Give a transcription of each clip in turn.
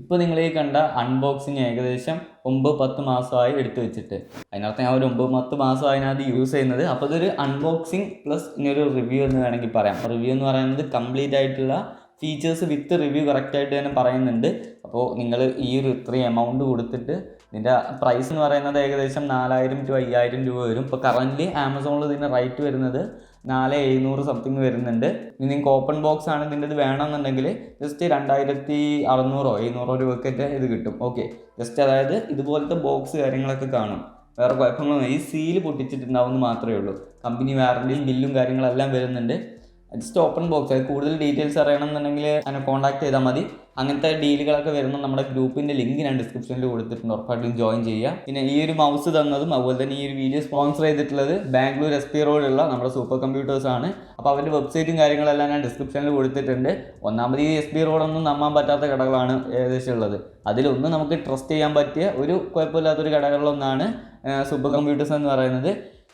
ഇപ്പോൾ നിങ്ങൾ ഈ കണ്ട അൺബോക്സിങ് ഏകദേശം 9-10 മാസമായി എടുത്തു വെച്ചിട്ട്. അതിനർത്ഥം ഞാൻ ഒരു 9-10 മാസമായി അതിനകത്ത് യൂസ് ചെയ്യുന്നത്. അപ്പോൾ ഇതൊരു അൺബോക്സിങ് പ്ലസ് ഇനിയൊരു റിവ്യൂ എന്ന് വേണമെങ്കിൽ പറയാം. റിവ്യൂ എന്ന് പറയുന്നത് കംപ്ലീറ്റ് ആയിട്ടുള്ള ഫീച്ചേഴ്സ് വിത്ത് റിവ്യൂ കറക്റ്റായിട്ട് തന്നെ പറയുന്നുണ്ട്. അപ്പോൾ നിങ്ങൾ ഈ ഒരു ഇത്രയും എമൗണ്ട് കൊടുത്തിട്ട് ഇതിൻ്റെ പ്രൈസ് എന്ന് പറയുന്നത് ഏകദേശം 4000 to 5000 രൂപ വരും. ഇപ്പോൾ കറൻ്റ് ആമസോണിൽ ഇതിൻ്റെ റേറ്റ് വരുന്നത് 4700 സംതിങ് വരുന്നുണ്ട്. ഇനി നിങ്ങൾക്ക് ഓപ്പൺ ബോക്സ് ആണ് ഇതിൻ്റെ ഇത് വേണമെന്നുണ്ടെങ്കിൽ ജസ്റ്റ് 2600-700 രൂപയ്ക്കൊക്കെ ഇത് കിട്ടും. ഓക്കെ, ജസ്റ്റ് അതായത് ഇതുപോലത്തെ ബോക്സ് കാര്യങ്ങളൊക്കെ കാണും. വേറെ കുഴപ്പങ്ങളൊന്നും ഈ സീല് പൊട്ടിച്ചിട്ടുണ്ടാവുമെന്ന് മാത്രമേ ഉള്ളൂ. കമ്പനി വാറണ്ടിയും ബില്ലും കാര്യങ്ങളെല്ലാം വരുന്നുണ്ട്. Just open box. അത് കൂടുതൽ ഡീറ്റെയിൽസ് അറിയണമെന്നുണ്ടെങ്കിൽ എന്നെ കോൺടാക്ട് ചെയ്താൽ മതി. അങ്ങനത്തെ ഡീലുകളൊക്കെ വരുമ്പോൾ നമ്മുടെ ഗ്രൂപ്പിൻ്റെ ലിങ്ക് ഞാൻ ഡിസ്ക്രിപ്ഷനിൽ കൊടുത്തിട്ടുണ്ട്, ഉറപ്പായിട്ടും ജോയിൻ ചെയ്യുക. പിന്നെ ഈ ഒരു മൗസ് തന്നതും അതുപോലെ തന്നെ ഈ ഒരു വീഡിയോ സ്പോൺസർ ചെയ്തിട്ടുള്ളത് ബാംഗ്ലൂർ SP റോഡിലുള്ള നമ്മുടെ സൂപ്പർ കമ്പ്യൂട്ടേഴ്സ് ആണ്. അപ്പോൾ അവരുടെ വെബ്സൈറ്റും കാര്യങ്ങളെല്ലാം ഞാൻ ഡിസ്ക്രിപ്ഷനിൽ കൊടുത്തിട്ടുണ്ട്. ഒന്നാമത് ഈ SP റോഡൊന്നും നമ്പാൻ പറ്റാത്ത കടകളാണ് ഏകദേശം ഉള്ളത്. അതിലൊന്നും നമുക്ക് ട്രസ്റ്റ് ചെയ്യാൻ പറ്റിയ ഒരു കുഴപ്പമില്ലാത്തൊരു കടകളിലൊന്നാണ് സൂപ്പർ കമ്പ്യൂട്ടേഴ്സ് എന്ന് പറയുന്നത്.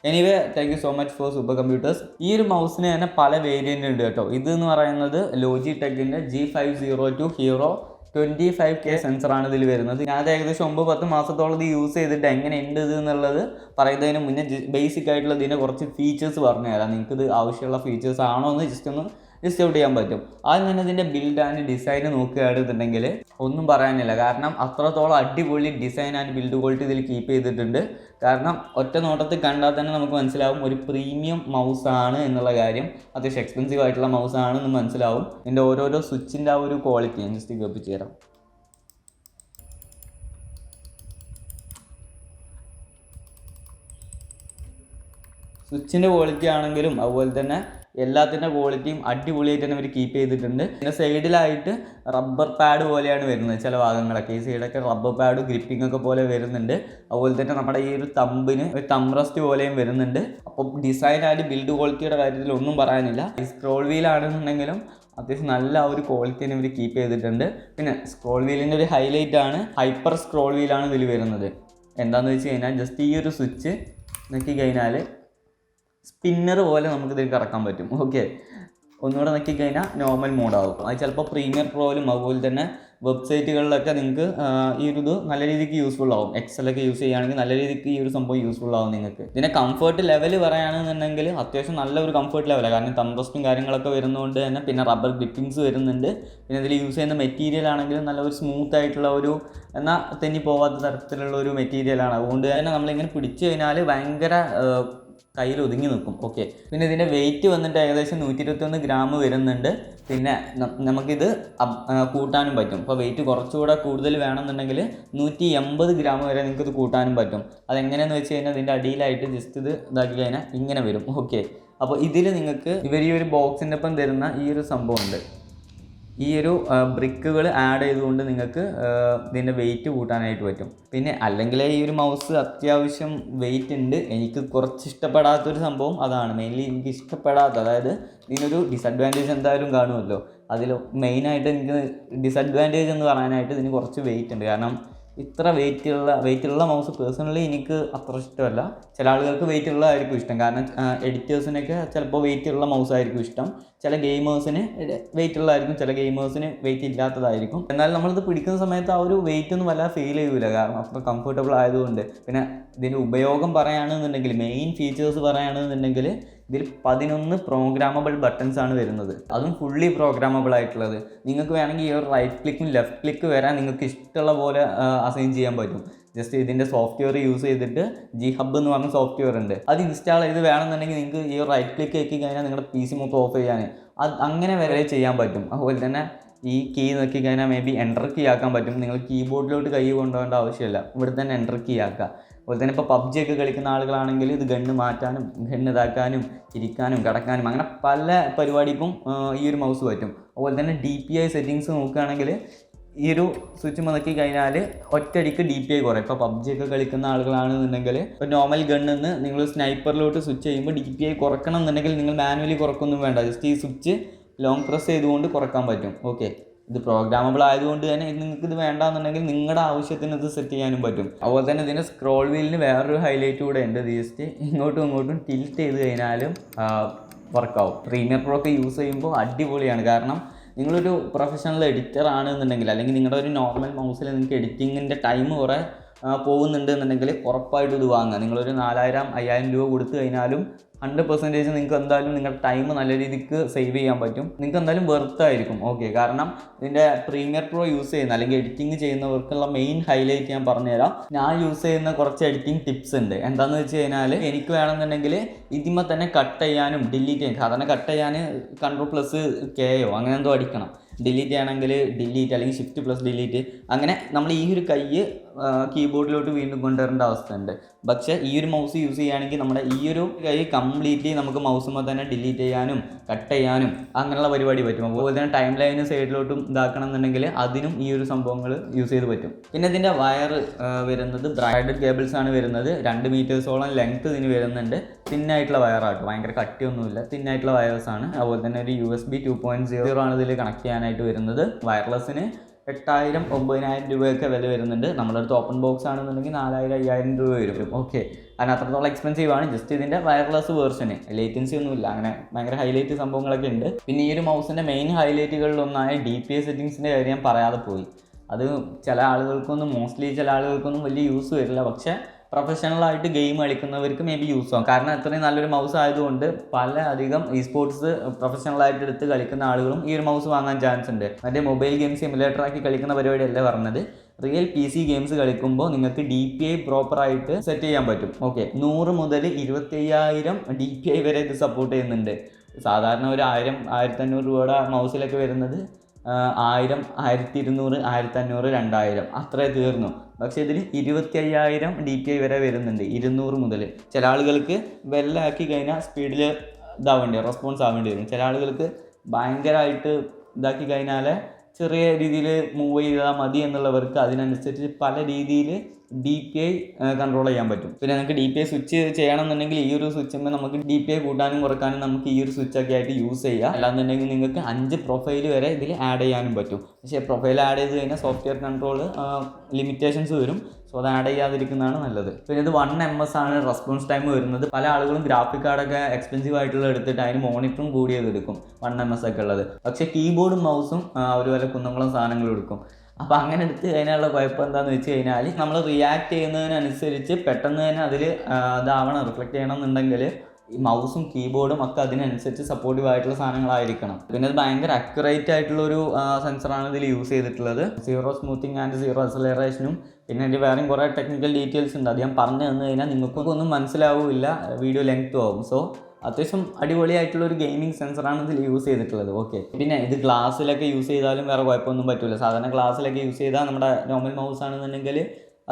Anyway, thank you so much for super computers. ഈ ഒരു മൗസിന് തന്നെ പല വേരിയൻ്റ് ഉണ്ട് കേട്ടോ. ഇതെന്ന് പറയുന്നത് ലോജിടെക്കിൻ്റെ G502 ഹീറോ 25K സെൻസറാണ് ഇതിൽ വരുന്നത്. ഞാൻ ഏകദേശം 9-10 മാസത്തോളം ഇത് യൂസ് ചെയ്തിട്ട് എങ്ങനെയുണ്ട് ഇത് എന്നുള്ളത് പറയുന്നതിന് മുന്നേ ബേസിക് ആയിട്ടുള്ള ഇതിൻ്റെ കുറച്ച് ഫീച്ചേഴ്സ് പറഞ്ഞു തരാം. നിങ്ങൾക്ക് ഇത് ആവശ്യമുള്ള ഫീച്ചേഴ്സ് ആണോ എന്ന് ജസ്റ്റ് ഔട്ട് ചെയ്യാൻ പറ്റും. ആദ്യം തന്നെ ഇതിൻ്റെ ബിൽഡ് ആൻഡ് ഡിസൈൻ നോക്കുകയാണെന്നുണ്ടെങ്കിൽ ഒന്നും പറയാനില്ല. കാരണം അത്രത്തോളം അടിപൊളി ഡിസൈൻ ആൻഡ് ബിൽഡ് ക്വാളിറ്റി ഇതിൽ കീപ്പ് ചെയ്തിട്ടുണ്ട്. കാരണം ഒറ്റ നോട്ടത്തിൽ കണ്ടാൽ തന്നെ നമുക്ക് മനസ്സിലാവും ഒരു പ്രീമിയം മൗസാണ് എന്നുള്ള കാര്യം. അത്യാവശ്യം എക്സ്പെൻസീവ് ആയിട്ടുള്ള മൗസാണെന്ന് മനസ്സിലാവും. ഇതിൻ്റെ ഓരോരോ സ്വിച്ചിൻ്റെ ആ ഒരു ക്വാളിറ്റി ഞാൻ ജസ്റ്റ് കേൾപ്പിച്ച് തരാം. സ്വിച്ചിൻ്റെ ക്വാളിറ്റി ആണെങ്കിലും അതുപോലെ തന്നെ എല്ലാത്തിൻ്റെ ക്വാളിറ്റിയും അടിപൊളിയായിട്ട് തന്നെ ഇവർ കീപ്പ് ചെയ്തിട്ടുണ്ട്. പിന്നെ സൈഡിലായിട്ട് റബ്ബർ പാഡ് പോലെയാണ് വരുന്നത് ചില ഭാഗങ്ങളൊക്കെ. ഈ സൈഡൊക്കെ റബ്ബർ പാഡ് ഗ്രിപ്പിംഗ് ഒക്കെ പോലെ വരുന്നുണ്ട്. അതുപോലെ തന്നെ നമ്മുടെ ഈ ഒരു തമ്പിന് ഒരു തംറസ്റ്റ് പോലെയും വരുന്നുണ്ട്. അപ്പോൾ ഡിസൈൻ ആൻഡ് ബിൽഡ് ക്വാളിറ്റിയുടെ കാര്യത്തിൽ ഒന്നും പറയാനില്ല. ഈ സ്ക്രോൾ വീലാണെന്നുണ്ടെങ്കിലും അത്യാവശ്യം നല്ല ഒരു ക്വാളിറ്റി തന്നെ ഇവർ കീപ്പ് ചെയ്തിട്ടുണ്ട്. പിന്നെ സ്ക്രോൾ വീലിൻ്റെ ഒരു ഹൈലൈറ്റ് ആണ് ഹൈപ്പർ സ്ക്രോൾ വീലാണ് ഇതിൽ വരുന്നത്. എന്താണെന്ന് വെച്ച് കഴിഞ്ഞാൽ ജസ്റ്റ് ഈ ഒരു സ്വിച്ച് നോക്കി കഴിഞ്ഞാൽ സ്പിന്നർ പോലെ നമുക്കിതിൽ കറക്കാൻ പറ്റും. ഓക്കെ, ഒന്നുകൂടെ നോക്കിക്കഴിഞ്ഞാൽ നോർമൽ മോഡാവും. അത് ചിലപ്പോൾ പ്രീമിയർ പ്രോയിലും അതുപോലെ തന്നെ വെബ്സൈറ്റുകളിലൊക്കെ നിങ്ങൾക്ക് ഈ ഒരു ഇത് നല്ല രീതിക്ക് യൂസ്ഫുൾ ആവും. എക്സലൊക്കെ യൂസ് ചെയ്യുകയാണെങ്കിൽ നല്ല രീതിക്ക് ഈ ഒരു സംഭവം യൂസ്ഫുൾ ആവും നിങ്ങൾക്ക്. ഇതിൻ്റെ കംഫർട്ട് ലെവൽ പറയുകയാണെന്നുണ്ടെങ്കിൽ അത്യാവശ്യം നല്ല ഒരു കംഫർട്ട് ലെവലാണ്. കാരണം തംറസ്റ്റും കാര്യങ്ങളൊക്കെ വരുന്നതുകൊണ്ട് തന്നെ പിന്നെ റബ്ബർ ഗ്രിപ്പിങ്സ് വരുന്നുണ്ട്. പിന്നെ ഇതിൽ യൂസ് ചെയ്യുന്ന മെറ്റീരിയൽ ആണെങ്കിലും നല്ല ഒരു സ്മൂത്ത് ആയിട്ടുള്ള ഒരു എന്നാൽ തെന്നി പോവാത്ത തരത്തിലുള്ള ഒരു മെറ്റീരിയലാണ്. അതുകൊണ്ട് തന്നെ നമ്മളിങ്ങനെ പിടിച്ചു കഴിഞ്ഞാൽ ഭയങ്കര കയ്യിൽ ഒതുങ്ങി നിൽക്കും. ഓക്കെ, പിന്നെ ഇതിൻ്റെ വെയിറ്റ് വന്നിട്ട് ഏകദേശം 121 ഗ്രാം വരുന്നുണ്ട്. പിന്നെ നമുക്കിത് കൂട്ടാനും പറ്റും. ഇപ്പോൾ വെയിറ്റ് കുറച്ചുകൂടെ കൂടുതൽ വേണമെന്നുണ്ടെങ്കിൽ 180 ഗ്രാം വരെ നിങ്ങൾക്കിത് കൂട്ടാനും പറ്റും. അതെങ്ങനെയാണെന്ന് വെച്ച് കഴിഞ്ഞാൽ ഇതിൻ്റെ അടിയിലായിട്ട് ജസ്റ്റ് ഇത് ഇതാക്കി കഴിഞ്ഞാൽ ഇങ്ങനെ വരും. ഓക്കെ, അപ്പോൾ ഇതിൽ നിങ്ങൾക്ക് ഇവർ ഈ ഒരു ബോക്സിൻ്റെ ഒപ്പം തരുന്ന ഈ ഒരു സംഭവമുണ്ട്. ഈ ഒരു ബ്രിക്കുകൾ ആഡ് ചെയ്തുകൊണ്ട് നിങ്ങൾക്ക് ഇതിൻ്റെ വെയിറ്റ് കൂട്ടാനായിട്ട് പറ്റും. പിന്നെ അല്ലെങ്കിൽ ഈ ഒരു മൗസ് അത്യാവശ്യം വെയിറ്റ് ഉണ്ട്. എനിക്ക് കുറച്ച് ഇഷ്ടപ്പെടാത്തൊരു സംഭവം അതാണ്. മെയിൻലി എനിക്ക് ഇഷ്ടപ്പെടാത്ത, അതായത് ഇതിനൊരു ഡിസഡ്വാൻറ്റേജ് എന്തായാലും കാണുമല്ലോ. അതിൽ മെയിനായിട്ട് എനിക്ക് ഡിസഡ്വാൻറ്റേജ് എന്ന് പറയാനായിട്ട് ഇതിന് കുറച്ച് വെയിറ്റ് ഉണ്ട്. കാരണം ഇത്ര വെയിറ്റുള്ള മൗസ് പേഴ്സണലി എനിക്ക് അത്ര ഇഷ്ടമല്ല. ചില ആളുകൾക്ക് വെയിറ്റുള്ളതായിരിക്കും ഇഷ്ടം. കാരണം എഡിറ്റേഴ്സിനൊക്കെ ചിലപ്പോൾ വെയിറ്റുള്ള മൗസായിരിക്കും ഇഷ്ടം. ചില ഗെയിമേഴ്സിന് വെയിറ്റുള്ളതായിരിക്കും, ചില ഗെയിമേഴ്സിന് വെയിറ്റ് ഇല്ലാത്തതായിരിക്കും. എന്നാൽ നമ്മളിത് പിടിക്കുന്ന സമയത്ത് ആ ഒരു വെയിറ്റ് ഒന്നും വല്ലാതെ ഫീൽ ചെയ്യില്ല. കാരണം അത്ര കംഫർട്ടബിൾ ആയതുകൊണ്ട്. പിന്നെ ഇതിൻ്റെ ഉപയോഗം പറയുകയാണെന്നുണ്ടെങ്കിൽ മെയിൻ ഫീച്ചേഴ്സ് പറയുകയാണെന്നുണ്ടെങ്കിൽ ഇതിൽ 11 പ്രോഗ്രാമബിൾ ബട്ടൺസ് ആണ് വരുന്നത്. അതും ഫുള്ളി പ്രോഗ്രാമബിൾ ആയിട്ടുള്ളത്. നിങ്ങൾക്ക് വേണമെങ്കിൽ ഈ ഒരു റൈറ്റ് ക്ലിക്കും ലെഫ്റ്റ് ക്ലിക്ക് വരാൻ നിങ്ങൾക്ക് ഇഷ്ടമുള്ള പോലെ അസൈൻ ചെയ്യാൻ പറ്റും. ജസ്റ്റ് ഇതിൻ്റെ സോഫ്റ്റ്വെയർ യൂസ് ചെയ്തിട്ട് G5 എന്ന് പറഞ്ഞ സോഫ്റ്റ്വെയർ ഉണ്ട്. അത് ഇൻസ്റ്റാൾ ചെയ്ത് വേണമെന്നുണ്ടെങ്കിൽ നിങ്ങൾക്ക് ഈ റൈറ്റ് ക്ലിക്ക് ആക്കി കഴിഞ്ഞാൽ നിങ്ങളുടെ PC മൊത്തം ഓഫ് ചെയ്യാൻ അങ്ങനെ വരെ ചെയ്യാൻ പറ്റും. അതുപോലെ തന്നെ ഈ കീ നോക്കി കഴിഞ്ഞാൽ മേ ബി എൻ്റർ കീ ആക്കാൻ പറ്റും. നിങ്ങൾ കീബോർഡിലോട്ട് കൈ കൊണ്ടുപോകേണ്ട ആവശ്യമില്ല, ഇവിടെ തന്നെ എൻ്റർ കീ ആക്കുക. അതുപോലെ തന്നെ ഇപ്പോൾ PUBG ഒക്കെ കളിക്കുന്ന ആളുകളാണെങ്കിൽ ഇത് ഗണ്ണ് മാറ്റാനും ഗണ്ണ് ഇതാക്കാനും ഇരിക്കാനും കിടക്കാനും അങ്ങനെ പല പരിപാടിക്കും ഈ ഒരു മൗസ് പറ്റും. അതുപോലെ തന്നെ DPI സെറ്റിങ്സ് നോക്കുകയാണെങ്കിൽ ഈ ഒരു സ്വിച്ച് നോക്കി കഴിഞ്ഞാൽ ഒറ്റയടിക്ക് DPI കുറയും. ഇപ്പോൾ PUBG ഒക്കെ കളിക്കുന്ന ആളുകളാണെന്നുണ്ടെങ്കിൽ ഇപ്പോൾ നോർമൽ ഗണ്ണിൽ നിന്ന് നിങ്ങൾ സ്നൈപ്പറിലോട്ട് സ്വിച്ച് ചെയ്യുമ്പോൾ DPI കുറക്കണം എന്നുണ്ടെങ്കിൽ നിങ്ങൾ മാനുവലി കുറക്കൊന്നും വേണ്ട. ജസ്റ്റ് ഈ സ്വിച്ച് ലോങ് പ്രസ് ചെയ്തുകൊണ്ട് കുറക്കാൻ പറ്റും. ഓക്കെ, ഇത് പ്രോഗ്രാമബിൾ ആയതുകൊണ്ട് തന്നെ നിങ്ങൾക്ക് ഇത് വേണ്ടാന്നുണ്ടെങ്കിൽ നിങ്ങളുടെ ആവശ്യത്തിന് ഇത് സെറ്റ് ചെയ്യാനും പറ്റും. അതുപോലെ തന്നെ ഇതിൻ്റെ സ്ക്രോൾ വീലിന് വേറൊരു ഹൈലൈറ്റ് കൂടെ ഉണ്ട്. ജസ്റ്റ് ഇങ്ങോട്ടും ഇങ്ങോട്ടും ടിൽറ്റ് ചെയ്ത് കഴിഞ്ഞാലും വർക്കാവും. പ്രീമിയർ പ്രോ ഒക്കെ യൂസ് ചെയ്യുമ്പോൾ അടിപൊളിയാണ്. കാരണം നിങ്ങളൊരു പ്രൊഫഷണൽ എഡിറ്റർ ആണെന്നുണ്ടെങ്കിൽ അല്ലെങ്കിൽ നിങ്ങളുടെ ഒരു നോർമൽ മൗസിൽ നിങ്ങൾക്ക് എഡിറ്റിങ്ങിൻ്റെ ടൈം കുറേ പോകുന്നുണ്ട് എന്നുണ്ടെങ്കിൽ ഉറപ്പായിട്ടും ഇത് വാങ്ങുക. നിങ്ങളൊരു 4000-5000 രൂപ കൊടുത്തു കഴിഞ്ഞാലും 100% നിങ്ങൾക്ക് എന്തായാലും നിങ്ങളുടെ ടൈം നല്ല രീതിക്ക് സേവ് ചെയ്യാൻ പറ്റും. നിങ്ങൾക്ക് എന്തായാലും വെർത്തായിരിക്കും. ഓക്കെ, കാരണം ഇതിൻ്റെ പ്രീമിയർ പ്രോ യൂസ് ചെയ്യുന്ന അല്ലെങ്കിൽ എഡിറ്റിംഗ് ചെയ്യുന്നവർക്കുള്ള മെയിൻ ഹൈലൈറ്റ് ഞാൻ പറഞ്ഞുതരാം. ഞാൻ യൂസ് ചെയ്യുന്ന കുറച്ച് എഡിറ്റിംഗ് ടിപ്സ് ഉണ്ട്. എന്താണെന്ന് വെച്ച് കഴിഞ്ഞാൽ എനിക്ക് വേണമെന്നുണ്ടെങ്കിൽ ഇതിന്മേൽ തന്നെ കട്ട് ചെയ്യാനും ഡിലീറ്റ് ചെയ്യാൻ, സാധാരണ കട്ട് ചെയ്യാൻ Ctrl+K അങ്ങനെ എന്തോ അടിക്കണം. ഡിലീറ്റ് ചെയ്യണമെങ്കിൽ ഡിലീറ്റ് അല്ലെങ്കിൽ Shift+Delete, അങ്ങനെ നമ്മൾ ഈ ഒരു കൈ കീബോർഡിലോട്ട് വീണ്ടും കൊണ്ടുവരേണ്ട അവസ്ഥയുണ്ട്. പക്ഷേ ഈ ഒരു മൗസ് യൂസ് ചെയ്യുകയാണെങ്കിൽ നമ്മുടെ ഈ ഒരു കൈ കംപ്ലീറ്റ്ലി നമുക്ക് മൗസുമ്പോൾ തന്നെ ഡിലീറ്റ് ചെയ്യാനും കട്ട് ചെയ്യാനും അങ്ങനെയുള്ള പരിപാടി പറ്റും. അതുപോലെ തന്നെ ടൈം ലൈന് സൈഡിലോട്ടും ഇതാക്കണം എന്നുണ്ടെങ്കിൽ അതിനും ഈ ഒരു സംഭവങ്ങൾ യൂസ് ചെയ്ത് പറ്റും. പിന്നെ ഇതിൻ്റെ വയർ വരുന്നത് ബ്രാൻഡഡ് കേബിൾസ് ആണ് വരുന്നത്. 2 മീറ്റേഴ്സോളം ലെങ്ത്ത് ഇതിന് വരുന്നുണ്ട്. തിന്നായിട്ടുള്ള വയറാട്ടോ, ഭയങ്കര കട്ടിയൊന്നുമില്ല, തിന്നായിട്ടുള്ള വയേഴ്സാണ്. അതുപോലെ തന്നെ ഒരു USB 2.0 ആണ് ഇതിൽ കണക്ട് ചെയ്യാനായിട്ട് വരുന്നത്. വയർലെസ്സിന് 8000-9000 രൂപയൊക്കെ വില വരുന്നുണ്ട്. നമ്മുടെ അടുത്ത് ഓപ്പൺ ബോക്സ് ആണെന്നുണ്ടെങ്കിൽ 4000-5000 രൂപ വരും. ഓക്കെ, അതിന് അത്രത്തോളം എക്സ്പെൻസീവ് ആണ്. ജസ്റ്റ് ഇതിൻ്റെ വയർലെസ് വേർഷന് ലേറ്റൻസി ഒന്നുമില്ല, അങ്ങനെ ഭയങ്കര ഹൈലൈറ്റ് സംഭവങ്ങളൊക്കെ ഉണ്ട്. പിന്നെ ഈ ഒരു മൗസിൻ്റെ മെയിൻ ഹൈലൈറ്റുകളിലൊന്നായ DPI സെറ്റിങ്സിൻ്റെ കാര്യം ഞാൻ പറയാതെ പോയി. അത് ചില ആളുകൾക്കൊന്നും വലിയ യൂസ് വരില്ല. പക്ഷേ പ്രൊഫഷണലായിട്ട് ഗെയിം കളിക്കുന്നവർക്ക് മേ ബി യൂസ് ആവും. കാരണം അത്രയും നല്ലൊരു മൗസ് ആയതുകൊണ്ട് പല അധികം സ്പോർട്സ് പ്രൊഫഷണലായിട്ട് എടുത്ത് കളിക്കുന്ന ആളുകളും ഈ ഒരു മൗസ് വാങ്ങാൻ ചാൻസ് ഉണ്ട്. മറ്റേ മൊബൈൽ ഗെയിം സിമുലേറ്ററാക്കി കളിക്കുന്ന പരിപാടിയല്ല പറഞ്ഞത്. റിയൽ PC ഗെയിംസ് കളിക്കുമ്പോൾ നിങ്ങൾക്ക് DPI പ്രോപ്പറായിട്ട് സെറ്റ് ചെയ്യാൻ പറ്റും. ഓക്കെ, 100 മുതൽ 25,000 DPI വരെ ഇത് സപ്പോർട്ട് ചെയ്യുന്നുണ്ട്. സാധാരണ ഒരു 1000-1500 രൂപയുടെ മൗസിലൊക്കെ വരുന്നത് 1000, 1200, 1500, 2000 അത്രേ തീർന്നു. പക്ഷേ ഇതിൽ 25,000 DPI വരെ വരുന്നുണ്ട്, 200 മുതൽ. ചില ആളുകൾക്ക് വെല്ലാക്കി കഴിഞ്ഞാൽ സ്പീഡിൽ റെസ്പോൺസ് ആവേണ്ടി വരും. ചില ആളുകൾക്ക് ഭയങ്കരമായിട്ട് ഇതാക്കി കഴിഞ്ഞാൽ ചെറിയ രീതിയിൽ മൂവ് ചെയ്താൽ മതി എന്നുള്ളവർക്ക് അതിനനുസരിച്ച് പല രീതിയിൽ DPI കൺട്രോൾ ചെയ്യാൻ പറ്റും. പിന്നെ നിങ്ങൾക്ക് DPI സ്വിച്ച് ചെയ്യണമെന്നുണ്ടെങ്കിൽ ഈ ഒരു സ്വിച്ചുമ്പോൾ നമുക്ക് DPI കൂട്ടാനും കുറക്കാനും നമുക്ക് ഈ ഒരു സ്വിച്ചൊക്കെ ആയിട്ട് യൂസ് ചെയ്യാം. അല്ലാന്നുണ്ടെങ്കിൽ നിങ്ങൾക്ക് 5 പ്രൊഫൈൽ വരെ ഇതിൽ ആഡ് ചെയ്യാനും പറ്റും. പക്ഷേ പ്രൊഫൈൽ ആഡ് ചെയ്ത് കഴിഞ്ഞാൽ സോഫ്റ്റ്വെയർ കൺട്രോൾ ലിമിറ്റേഷൻസ് വരും. സോ അത് ആഡ് ചെയ്യാതിരിക്കുന്നതാണ് നല്ലത്. പിന്നെ ഇത് 1 ms ആണ് റെസ്പോൺസ് ടൈം വരുന്നത്. പല ആളുകളും ഗ്രാഫിക് കാർഡൊക്കെ എക്സ്പെൻസീവ് ആയിട്ടുള്ള എടുത്തിട്ട് അതിന് മോണിറ്ററും കൂടി ചെയ്തെടുക്കും 1 ms ഒക്കെ ഉള്ളത്. പക്ഷേ കീബോർഡും മൗസും ഒരു വല്ല കുന്നംകുളം സാധനങ്ങളും എടുക്കും. അപ്പോൾ അങ്ങനെ എടുത്ത് കഴിഞ്ഞാലുള്ള കുഴപ്പം എന്താണെന്ന് വെച്ച് കഴിഞ്ഞാൽ നമ്മൾ റിയാക്ട് ചെയ്യുന്നതിനനുസരിച്ച് പെട്ടെന്ന് തന്നെ അതിൽ റിഫ്ലക്റ്റ് ചെയ്യണം എന്നുണ്ടെങ്കിൽ ഈ മൗസും കീബോർഡും ഒക്കെ അതിനനുസരിച്ച് സപ്പോർട്ടീവ് ആയിട്ടുള്ള സാധനങ്ങളായിരിക്കണം. പിന്നെ ഇത് ഭയങ്കര അക്യുറേറ്റ് ആയിട്ടുള്ളൊരു സെൻസറാണ് ഇതിൽ യൂസ് ചെയ്തിട്ടുള്ളത്. 0 സ്മൂത്തിങ് ആൻഡ് 0 അക്സലറേഷനും. പിന്നെ ഇതിൽ വേറെയും കുറേ ടെക്നിക്കൽ ഡീറ്റെയിൽസ് ഉണ്ട്. അത് ഞാൻ പറഞ്ഞു തന്നു കഴിഞ്ഞാൽ നിങ്ങൾക്കൊക്കെ ഒന്നും മനസ്സിലാവില്ല, വീഡിയോ ലെങ്ത്തും ആവും. സോ അത്യാവശ്യം അടിപൊളിയായിട്ടുള്ളൊരു ഗെയിമിംഗ് സെൻസറാണ് ഇതിൽ യൂസ് ചെയ്തിട്ടുള്ളത്. ഓക്കെ, പിന്നെ ഇത് ഗ്ലാസ്സിലൊക്കെ യൂസ് ചെയ്താലും വേറെ കുഴപ്പമൊന്നും പറ്റില്ല. സാധാരണ ഗ്ലാസ്സിലൊക്കെ യൂസ് ചെയ്താൽ നമ്മുടെ നോർമൽ മൗസ് ആണെന്നുണ്ടെങ്കിൽ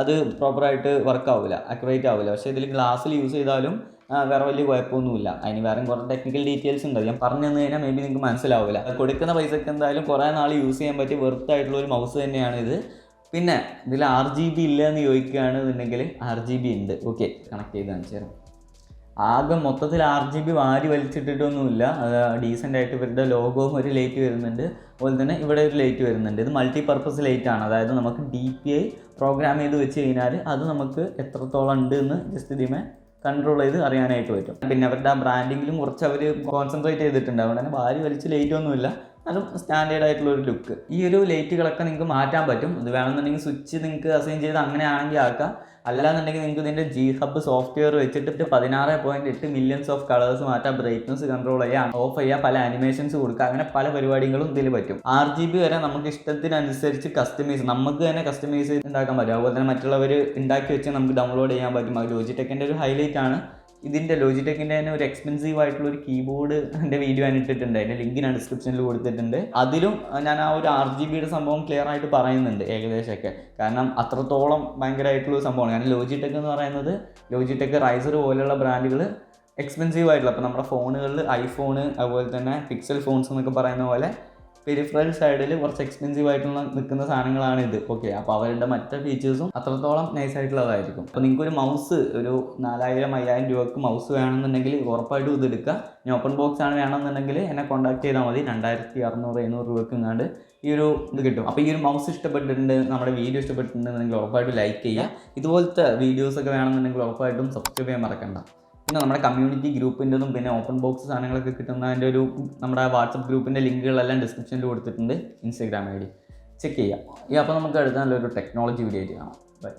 അത് പ്രോപ്പറായിട്ട് വർക്ക് ആവില്ല, അക്യുറേറ്റ് ആവില്ല. പക്ഷേ ഇതിൽ ഗ്ലാസ്സിൽ യൂസ് ചെയ്താലും വേറെ വലിയ കുഴപ്പമൊന്നുമില്ല. അതിന് വേറെ കുറേ ടെക്നിക്കൽ ഡീറ്റെയിൽസ് ഉണ്ട്. ഞാൻ പറഞ്ഞു തന്നു കഴിഞ്ഞാൽ മേ ബി നിങ്ങൾക്ക് മനസ്സിലാവില്ല. കൊടുക്കുന്ന പൈസക്ക് എന്തായാലും കുറേ നാൾ യൂസ് ചെയ്യാൻ പറ്റിയ വെർത്തായിട്ടുള്ള ഒരു മൗസ് തന്നെയാണ് ഇത്. പിന്നെ ഇതിൽ RGB ഇല്ല എന്ന് ചോദിക്കുകയാണെന്നുണ്ടെങ്കിൽ RGB ഉണ്ട്. ഓക്കെ, കണക്ട് ചെയ്ത് കാണിച്ചു തരാം. ആകെ മൊത്തത്തിൽ RGB വാരി വലിച്ചിട്ടിട്ടൊന്നുമില്ല. ഡീസൻ്റ് ആയിട്ട് ഇവരുടെ ലോഗോവും ഒരു ലൈറ്റ് വരുന്നുണ്ട്. അതുപോലെ തന്നെ ഇവിടെ ഒരു ലൈറ്റ് വരുന്നുണ്ട്. ഇത് മൾട്ടിപർപ്പസ് ലൈറ്റാണ്. അതായത് നമുക്ക് DPI പ്രോഗ്രാം ചെയ്ത് വെച്ച് കഴിഞ്ഞാൽ അത് നമുക്ക് എത്രത്തോളം ഉണ്ട് എന്ന് ജസ്റ്റ് ഇതിമേ കൺട്രോൾ ചെയ്ത് അറിയാനായിട്ട് പറ്റും. പിന്നെ അവരുടെ ബ്രാൻഡിങ്ങിലും കുറച്ച് അവർ കോൺസെൻട്രേറ്റ് ചെയ്തിട്ടുണ്ട്. അതുകൊണ്ട് തന്നെ വാരി വലിച്ച് ലൈറ്റ് ഒന്നുമില്ല, അതും സ്റ്റാൻഡേർഡ് ആയിട്ടുള്ള ഒരു ലുക്ക്. ഈ ഒരു ലൈറ്റുകളൊക്കെ നിങ്ങൾക്ക് മാറ്റാൻ പറ്റും. ഇത് വേണമെന്നുണ്ടെങ്കിൽ സ്വിച്ച് നിങ്ങൾക്ക് അസൈൻ ചെയ്ത് അങ്ങനെയാണെങ്കിൽ ആക്കാം. അല്ലാന്നുണ്ടെങ്കിൽ നിങ്ങൾക്ക് ഇതിൻ്റെ G-Hub സോഫ്റ്റ്വെയർ വെച്ചിട്ട് 16.8 മില്യൺസ് ഓഫ് കളേഴ്സ് മാറ്റാം, ബ്രൈറ്റ്നസ് കൺട്രോൾ ചെയ്യാം, ഓഫ് ചെയ്യാം, പല ആനിമേഷൻസ് കൊടുക്കുക, അങ്ങനെ പല പരിപാടികളും ഇതിൽ പറ്റും. RGB വരെ നമുക്ക് ഇഷ്ടത്തിനനുസരിച്ച് നമുക്ക് തന്നെ കസ്റ്റമൈസ് ഉണ്ടാക്കാൻ പറ്റും. അതുപോലെ തന്നെ മറ്റുള്ളവർ ഉണ്ടാക്കി വെച്ച് നമുക്ക് ഡൗൺലോഡ് ചെയ്യാൻ പറ്റും. അത് ലോജിടെക്കിൻ്റെ ഒരു ഹൈലൈറ്റ് ആണ്. ഇതിൻ്റെ ലോജിടെക്കിൻ്റെ തന്നെ ഒരു എക്സ്പെൻസീവ് ആയിട്ടുള്ള ഒരു കീബോർഡ് എൻ്റെ വീഡിയോ ഞാൻ ഇട്ടിട്ടുണ്ട്. അതിൻ്റെ ലിങ്ക് ഞാൻ ഡിസ്ക്രിപ്ഷനിൽ കൊടുത്തിട്ടുണ്ട്. അതിലും ഞാൻ ആ ഒരു RGBയുടെ സംഭവം ക്ലിയർ ആയിട്ട് പറയുന്നുണ്ട് ഏകദേശമൊക്കെ. കാരണം അത്രത്തോളം ഭയങ്കരമായിട്ടുള്ള സംഭവമാണ്. കാരണം ലോജിടെക് എന്ന് പറയുന്നത് ലോജിടെക്, റൈസർ പോലെയുള്ള ബ്രാൻഡുകൾ എക്സ്പെൻസീവ് ആയിട്ടുള്ള, അപ്പോൾ നമ്മുടെ ഫോണുകളിൽ ഐഫോൺ അതുപോലെ തന്നെ പിക്സൽ ഫോൺസ് എന്നൊക്കെ പറയുന്ന പോലെ പെരിഫറൽ സൈഡിൽ കുറച്ച് എക്സ്പെൻസീവ് ആയിട്ടുള്ള നിൽക്കുന്ന സാധനങ്ങളാണ് ഇത്. ഓക്കെ, അപ്പോൾ അവരുടെ മറ്റേ ഫീച്ചേഴ്സും അത്രത്തോളം നൈസായിട്ടുള്ളതായിരിക്കും. അപ്പോൾ നിങ്ങൾക്കൊരു മൗസ് ഒരു 4000-5000 രൂപക്ക് മൗസ് വേണമെന്നുണ്ടെങ്കിൽ ഉറപ്പായിട്ടും ഇത് എടുക്കുക. ഇനി ഓപ്പൺ ബോക്സ് ആണ് വേണമെന്നുണ്ടെങ്കിൽ എന്നെ കോൺടാക്ട് ചെയ്താൽ മതി. 2600-700 രൂപയ്ക്ക് ഇങ്ങാണ്ട് ഈ ഒരു ഇത് കിട്ടും. അപ്പോൾ ഈ ഒരു മൗസ് ഇഷ്ടപ്പെട്ടിട്ടുണ്ട്, നമ്മുടെ വീഡിയോ ഇഷ്ടപ്പെട്ടിട്ടുണ്ടെന്നുണ്ടെങ്കിൽ ഉറപ്പായിട്ടും ലൈക്ക് ചെയ്യുക. ഇതുപോലത്തെ വീഡിയോസൊക്കെ വേണമെന്നുണ്ടെങ്കിൽ ഉറപ്പായിട്ടും സബ്സ്ക്രൈബ് ചെയ്യാൻ മറക്കണ്ട. പിന്നെ നമ്മുടെ കമ്മ്യൂണിറ്റി ഗ്രൂപ്പിൻ്റെതും പിന്നെ ഓപ്പൺ ബോക്സ് സാധനങ്ങളൊക്കെ കിട്ടുന്നതിൻ്റെ ഒരു നമ്മുടെ വാട്സപ്പ് ഗ്രൂപ്പിൻ്റെ ലിങ്കുകളെല്ലാം ഡിസ്ക്രിപ്ഷനിൽ കൊടുത്തിട്ടുണ്ട്. ഇൻസ്റ്റാഗ്രാം ID ചെക്ക് ചെയ്യാം. അപ്പോൾ നമുക്ക് അടുത്ത നല്ലൊരു ടെക്നോളജി വീഡിയോ ആയിട്ട് കാണാം. ബൈ.